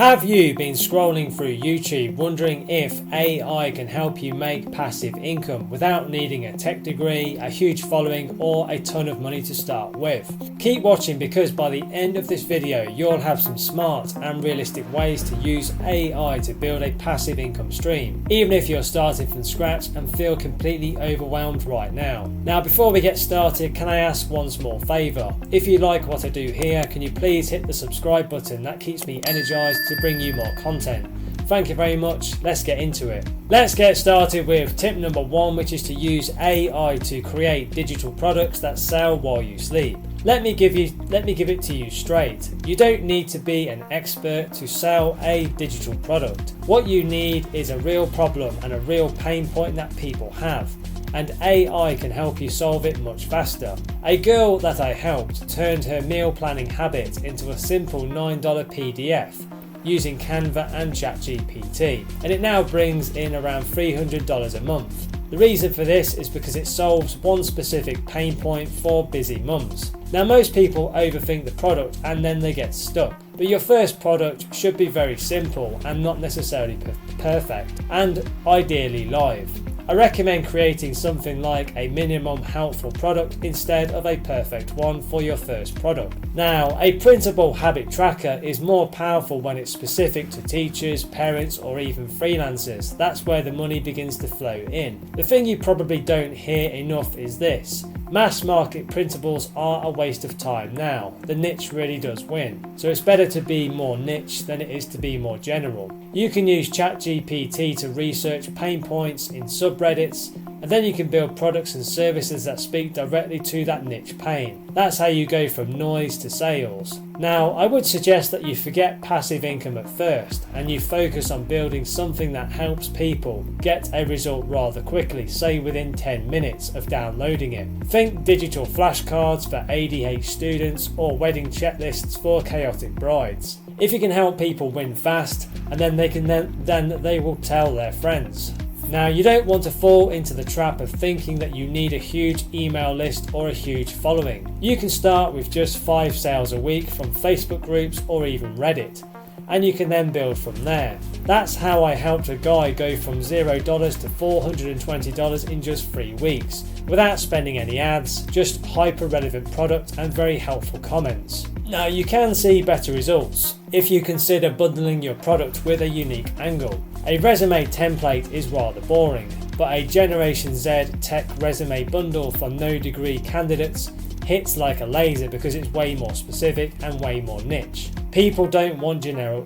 Have you been scrolling through YouTube wondering if AI can help you make passive income without needing a tech degree, a huge following, or a ton of money to start with? Keep watching, because by the end of this video you'll have some smart and realistic ways to use AI to build a passive income stream, even if you're starting from scratch and feel completely overwhelmed right now. Now, before we get started, can I ask one small favour? If you like what I do here, can you please hit the subscribe button? That keeps me energized to bring you more content. Thank you very much. Let's get into it. Let's get started with tip number 1, which is to use AI to create digital products that sell while you sleep. Let me give it to you straight. You don't need to be an expert to sell a digital product. What you need is a real problem and a real pain point that people have, and AI can help you solve it much faster. A girl that I helped turned her meal planning habit into a simple $9 PDF using Canva and ChatGPT, and it now brings in around $300 a month. The reason for this is because it solves one specific pain point for busy mums. Now, most people overthink the product and then they get stuck, but your first product should be very simple and not necessarily perfect, and ideally live. I recommend creating something like a minimum helpful product instead of a perfect one for your first product. Now, a printable habit tracker is more powerful when it's specific to teachers, parents, or even freelancers. That's where the money begins to flow in. The thing you probably don't hear enough is this: mass market printables are a waste of time now. The niche really does win. So it's better to be more niche than it is to be more general. You can use ChatGPT to research pain points in subreddits, and then you can build products and services that speak directly to that niche pain. That's how you go from noise to sales. Now, I would suggest that you forget passive income at first and you focus on building something that helps people get a result rather quickly, say within 10 minutes of downloading it. Think digital flashcards for ADHD students or wedding checklists for chaotic brides. If you can help people win fast, and then they will tell their friends. Now, you don't want to fall into the trap of thinking that you need a huge email list or a huge following. You can start with just 5 sales a week from Facebook groups or even Reddit, and you can then build from there. That's how I helped a guy go from $0 to $420 in just 3 weeks, without spending any ads, just hyper relevant product and very helpful comments. Now, you can see better results if you consider bundling your product with a unique angle. A resume template is rather boring, but a Generation Z tech resume bundle for no degree candidates hits like a laser because it's way more specific and way more niche. People don't want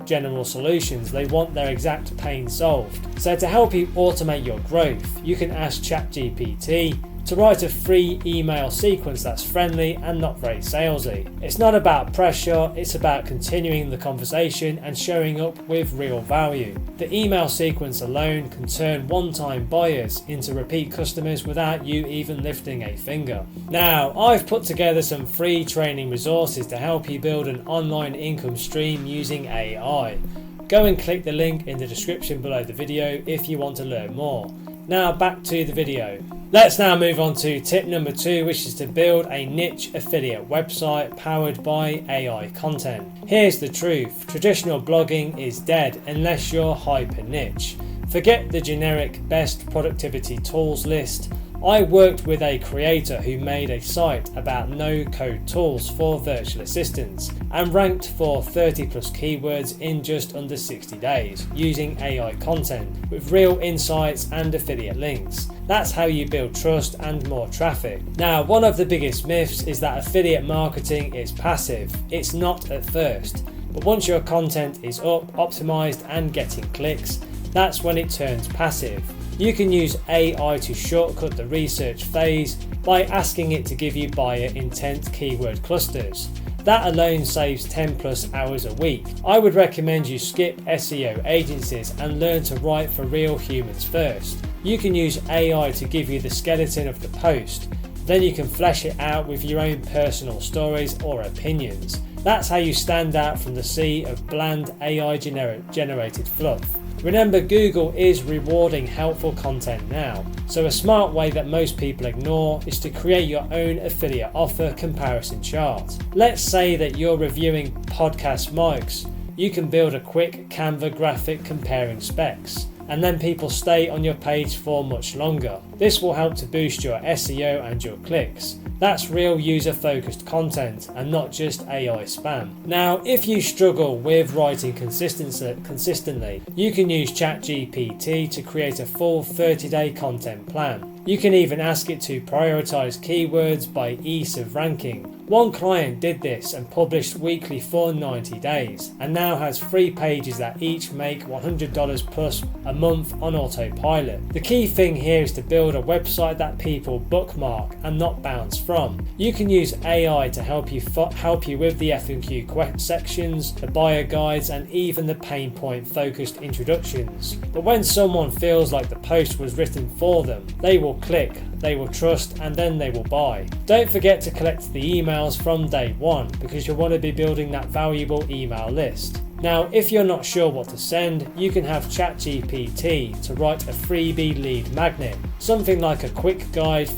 general solutions, they want their exact pain solved. So to help you automate your growth, you can ask ChatGPT to write a free email sequence that's friendly and not very salesy. It's not about pressure, it's about continuing the conversation and showing up with real value. The email sequence alone can turn one-time buyers into repeat customers without you even lifting a finger. Now, I've put together some free training resources to help you build an online income stream using AI. Go and click the link in the description below the video if you want to learn more. Now, back to the video. Let's now move on to tip number 2, which is to build a niche affiliate website powered by AI content. Here's the truth: traditional blogging is dead unless you're hyper niche. Forget the generic best productivity tools list. I worked with a creator who made a site about no-code tools for virtual assistants and ranked for 30 plus keywords in just under 60 days using AI content with real insights and affiliate links. That's how you build trust and more traffic. Now, one of the biggest myths is that affiliate marketing is passive. It's not at first, but once your content is up, optimized and getting clicks, that's when it turns passive. You can use AI to shortcut the research phase by asking it to give you buyer intent keyword clusters. That alone saves 10 plus hours a week. I would recommend you skip SEO agencies and learn to write for real humans first. You can use AI to give you the skeleton of the post. Then you can flesh it out with your own personal stories or opinions. That's how you stand out from the sea of bland AI generated fluff. Remember, Google is rewarding helpful content now, so a smart way that most people ignore is to create your own affiliate offer comparison chart. Let's say that you're reviewing podcast mics. You can build a quick Canva graphic comparing specs, and then people stay on your page for much longer. This will help to boost your SEO and your clicks. That's real user-focused content and not just AI spam. Now, if you struggle with writing consistently, you can use ChatGPT to create a full 30-day content plan. You can even ask it to prioritize keywords by ease of ranking. One client did this and published weekly for 90 days, and now has 3 pages that each make $100 plus a month on autopilot. The key thing here is to build a website that people bookmark and not bounce from. You can use AI to help you with the FAQ sections, the buyer guides, and even the pain point focused introductions. But when someone feels like the post was written for them, they will click, they will trust, and then they will buy. Don't forget to collect the emails from day one, because you'll want to be building that valuable email list. Now, if you're not sure what to send, you can have ChatGPT to write a freebie lead magnet, something like a quick guide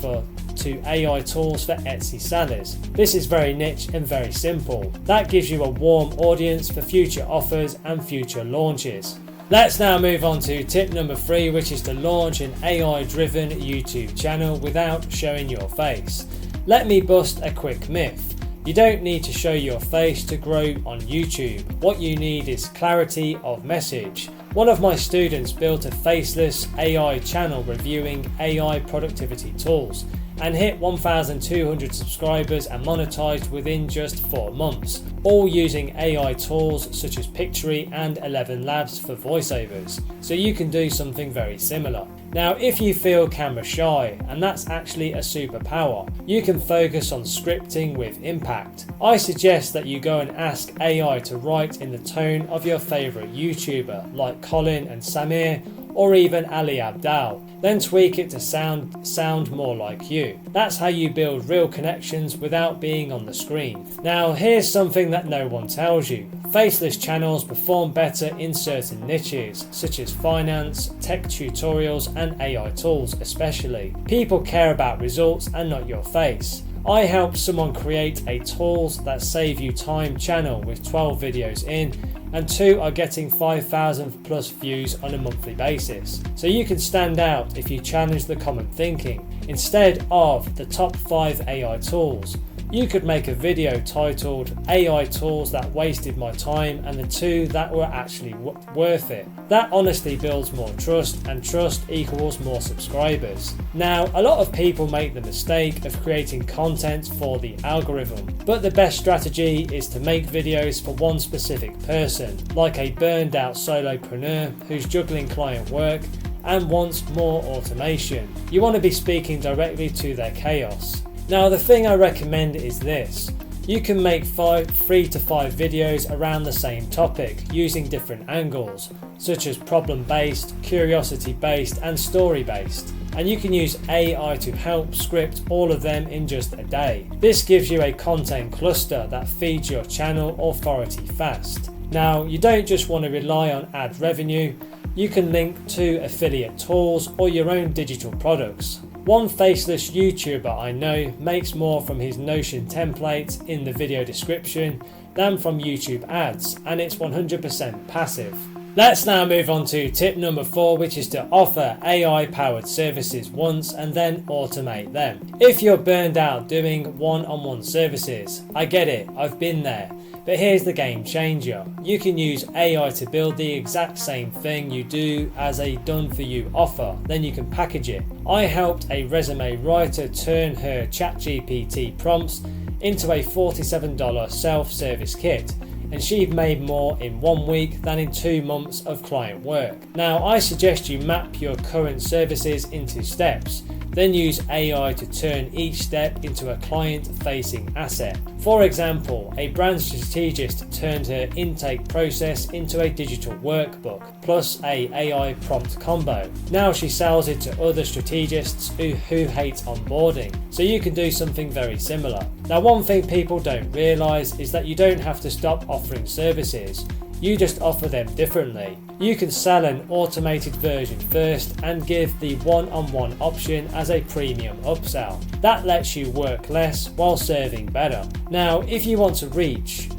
to AI tools for Etsy sellers. This is very niche and very simple. That gives you a warm audience for future offers and future launches. Let's now move on to tip number 3, which is to launch an AI-driven YouTube channel without showing your face. Let me bust a quick myth. You don't need to show your face to grow on YouTube. What you need is clarity of message. One of my students built a faceless AI channel reviewing AI productivity tools and hit 1,200 subscribers and monetized within just 4 months, all using AI tools such as Pictory and 11 Labs for voiceovers. So you can do something very similar. Now, if you feel camera shy, and that's actually a superpower, you can focus on scripting with impact. I suggest that you go and ask AI to write in the tone of your favorite YouTuber like Colin and Samir, or even Ali Abdal, then tweak it to sound more like you. That's how you build real connections without being on the screen. Now, here's something that no one tells you. Faceless channels perform better in certain niches, such as finance, tech tutorials, and AI tools especially. People care about results and not your face. I helped someone create a tools that save you time channel with 12 videos in, and 2 are getting 5,000 plus views on a monthly basis. So you can stand out if you challenge the common thinking. Instead of the top 5 AI tools, you could make a video titled AI tools that wasted my time and the 2 that were actually worth it. That honestly builds more trust, and trust equals more subscribers. Now, a lot of people make the mistake of creating content for the algorithm, but the best strategy is to make videos for one specific person, like a burned out solopreneur who's juggling client work and wants more automation. You want to be speaking directly to their chaos. Now, the thing I recommend is this. You can make 3 to 5 videos around the same topic using different angles, such as problem-based, curiosity-based, and story-based. And you can use AI to help script all of them in just a day. This gives you a content cluster that feeds your channel authority fast. Now, you don't just want to rely on ad revenue. You can link to affiliate tools or your own digital products. One faceless YouTuber I know makes more from his Notion templates in the video description than from YouTube ads, and it's 100% passive. Let's now move on to tip number 4, which is to offer AI powered services once and then automate them. If you're burned out doing one-on-one services, I get it, I've been there. But here's the game changer. You can use AI to build the exact same thing you do as a done-for-you offer, then you can package it. I helped a resume writer turn her ChatGPT prompts into a $47 self-service kit, and she made more in 1 week than in 2 months of client work. Now, I suggest you map your current services into steps, then use AI to turn each step into a client-facing asset. For example, a brand strategist turned her intake process into a digital workbook, plus a AI prompt combo. Now she sells it to other strategists who hate onboarding. So you can do something very similar. Now, one thing people don't realize is that you don't have to stop offering services. You just offer them differently. You can sell an automated version first and give the one-on-one option as a premium upsell. That lets you work less while serving better. Now, if you want to reach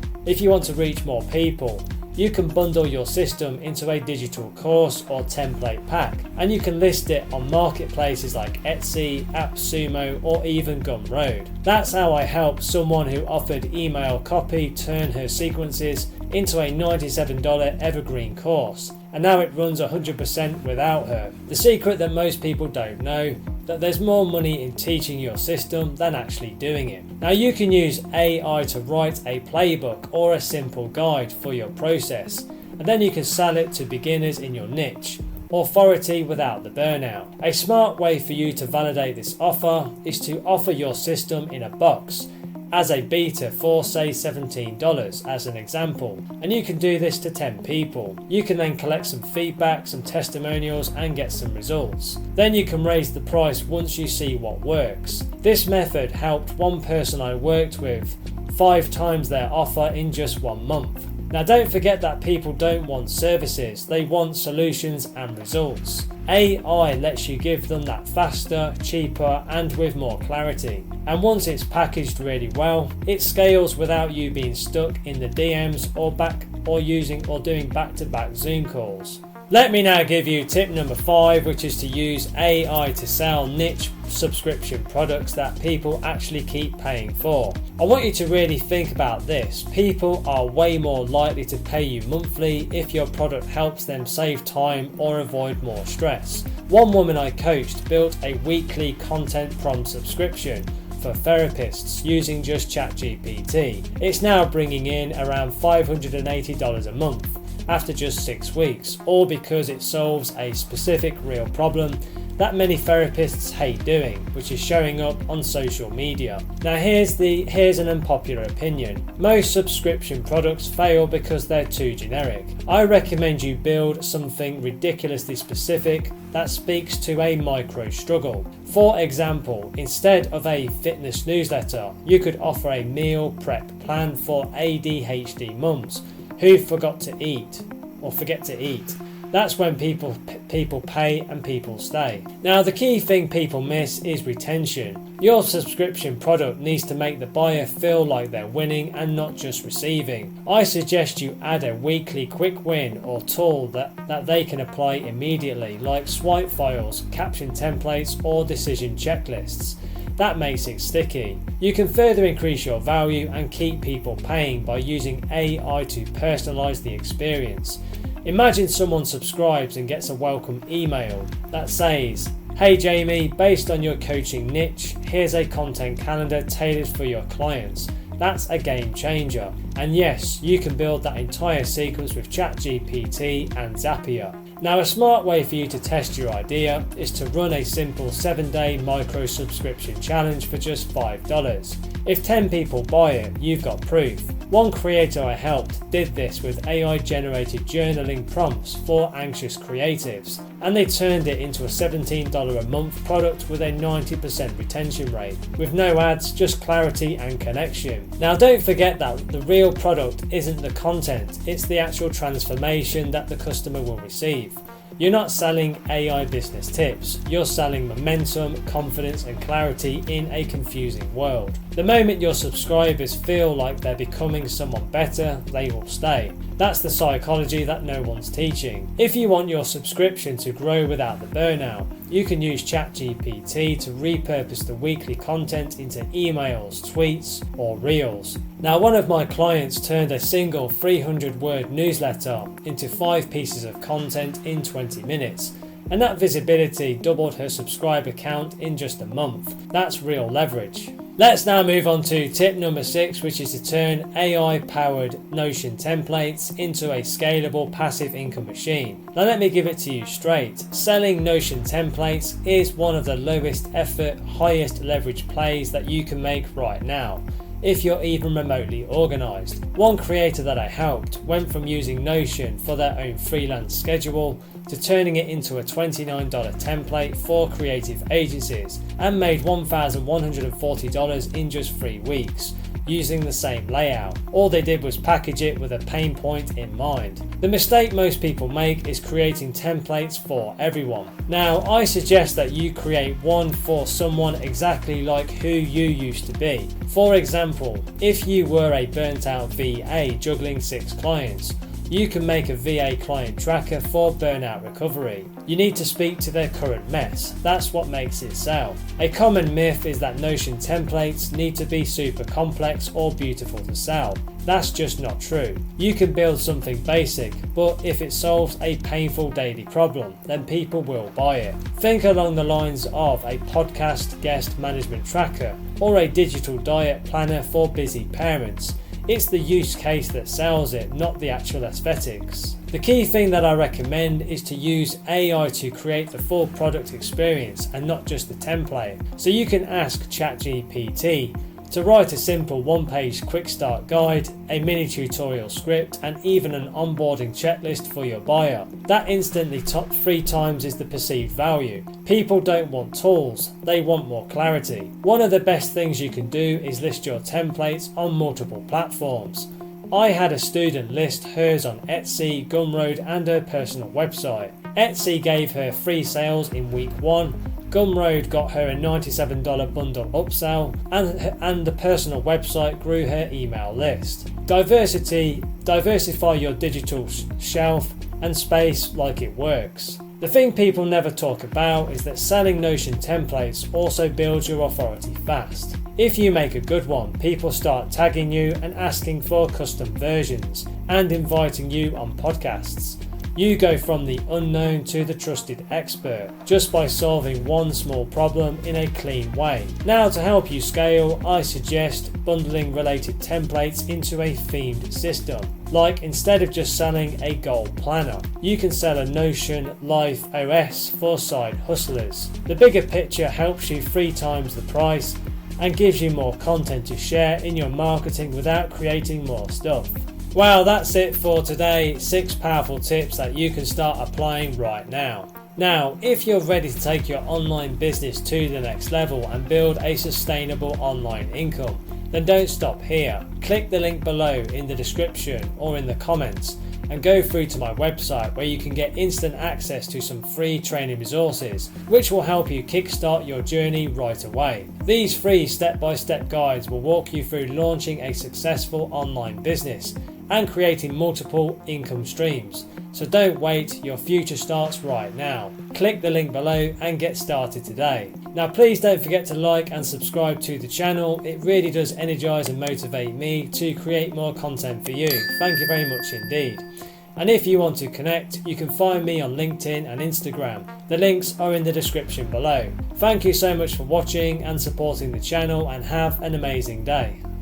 more people, you can bundle your system into a digital course or template pack, and you can list it on marketplaces like Etsy, AppSumo, or even Gumroad. That's how I helped someone who offered email copy turn her sequences into a $97 evergreen course, and now it runs 100% without her. The secret that most people don't know, that there's more money in teaching your system than actually doing it. Now you can use AI to write a playbook or a simple guide for your process, and then you can sell it to beginners in your niche. Authority without the burnout. A smart way for you to validate this offer is to offer your system in a box as a beta for say $17 as an example, and you can do this to 10 people. You can then collect some feedback, some testimonials, and get some results. Then you can raise the price once you see what works. This method helped one person I worked with 5 times their offer in just 1 month. Now don't forget that people don't want services, they want solutions and results. AI lets you give them that faster, cheaper, and with more clarity. And once it's packaged really well, it scales without you being stuck in the DMs or doing back-to-back Zoom calls. Let me now give you tip number 5, which is to use AI to sell niche subscription products that people actually keep paying for. I want you to really think about this. People are way more likely to pay you monthly if your product helps them save time or avoid more stress. One woman I coached built a weekly content prompt subscription for therapists using just ChatGPT. It's now bringing in around $580 a month after just 6 weeks, all because it solves a specific real problem that many therapists hate doing, which is showing up on social media. Now here's an unpopular opinion. Most subscription products fail because they're too generic. I recommend you build something ridiculously specific that speaks to a micro struggle. For example, instead of a fitness newsletter, you could offer a meal prep plan for ADHD mums who forget to eat. That's when people pay and people stay. Now the key thing people miss is retention. Your subscription product needs to make the buyer feel like they're winning and not just receiving. I suggest you add a weekly quick win or tool that they can apply immediately, like swipe files, caption templates, or decision checklists. That makes it sticky. You can further increase your value and keep people paying by using AI to personalize the experience. Imagine someone subscribes and gets a welcome email that says, "Hey Jamie, based on your coaching niche, here's a content calendar tailored for your clients." That's a game changer. And yes, you can build that entire sequence with ChatGPT and Zapier. Now a smart way for you to test your idea is to run a simple 7-day micro subscription challenge for just $5. If 10 people buy it, you've got proof. One creator I helped did this with AI generated journaling prompts for anxious creatives, and they turned it into a $17 a month product with a 90% retention rate, with no ads, just clarity and connection. Now don't forget that the real product isn't the content, it's the actual transformation that the customer will receive. You're not selling AI business tips, you're selling momentum, confidence and clarity in a confusing world. The moment your subscribers feel like they're becoming someone better, they will stay. That's the psychology that no one's teaching. If you want your subscription to grow without the burnout, you can use ChatGPT to repurpose the weekly content into emails, tweets, or reels. Now, one of my clients turned a single 300-word newsletter into 5 pieces of content in 20 minutes, and that visibility doubled her subscriber count in just a month. That's real leverage. Let's now move on to tip number 6, which is to turn AI-powered Notion templates into a scalable passive income machine. Now let me give it to you straight. Selling Notion templates is one of the lowest effort, highest leverage plays that you can make right now, if you're even remotely organized. One creator that I helped went from using Notion for their own freelance schedule to turning it into a $29 template for creative agencies, and made $1,140 in just 3 weeks using the same layout. All they did was package it with a pain point in mind. The mistake most people make is creating templates for everyone. Now, I suggest that you create one for someone exactly like who you used to be. For example, if you were a burnt out VA juggling 6 clients, You can make a VA client tracker for burnout recovery. You need to speak to their current mess. That's what makes it sell. A common myth is that Notion templates need to be super complex or beautiful to sell. That's just not true. You can build something basic, but if it solves a painful daily problem, then people will buy it. Think along the lines of a podcast guest management tracker or a digital diet planner for busy parents. It's the use case that sells it, not the actual aesthetics. The key thing that I recommend is to use AI to create the full product experience and not just the template. So you can ask ChatGPT to write a simple one-page quick start guide, a mini tutorial script, and even an onboarding checklist for your buyer. That instantly top 3 times is the perceived value. People don't want tools, they want more clarity. One of the best things you can do is list your templates on multiple platforms. I had a student list hers on Etsy, Gumroad, and her personal website. Etsy gave her free sales in week 1. Gumroad got her a $97 bundle upsell, and the personal website grew her email list. Diversify your digital shelf and space like it works. The thing people never talk about is that selling Notion templates also builds your authority fast. If you make a good one, people start tagging you and asking for custom versions and inviting you on podcasts. You go from the unknown to the trusted expert just by solving one small problem in a clean way. Now, to help you scale, I suggest bundling related templates into a themed system. Like, instead of just selling a goal planner, you can sell a Notion Life OS for side hustlers. The bigger picture helps you 3 times the price and gives you more content to share in your marketing without creating more stuff. Well, that's it for today. 6 powerful tips that you can start applying right now. Now, if you're ready to take your online business to the next level and build a sustainable online income, then don't stop here. Click the link below in the description or in the comments and go through to my website where you can get instant access to some free training resources which will help you kickstart your journey right away. These free step-by-step guides will walk you through launching a successful online business and creating multiple income streams. So don't wait, your future starts right now. Click the link below and get started today. Now please don't forget to like and subscribe to the channel. It really does energize and motivate me to create more content for you. Thank you very much indeed. And if you want to connect, you can find me on LinkedIn and Instagram. The links are in the description below. Thank you so much for watching and supporting the channel, and have an amazing day.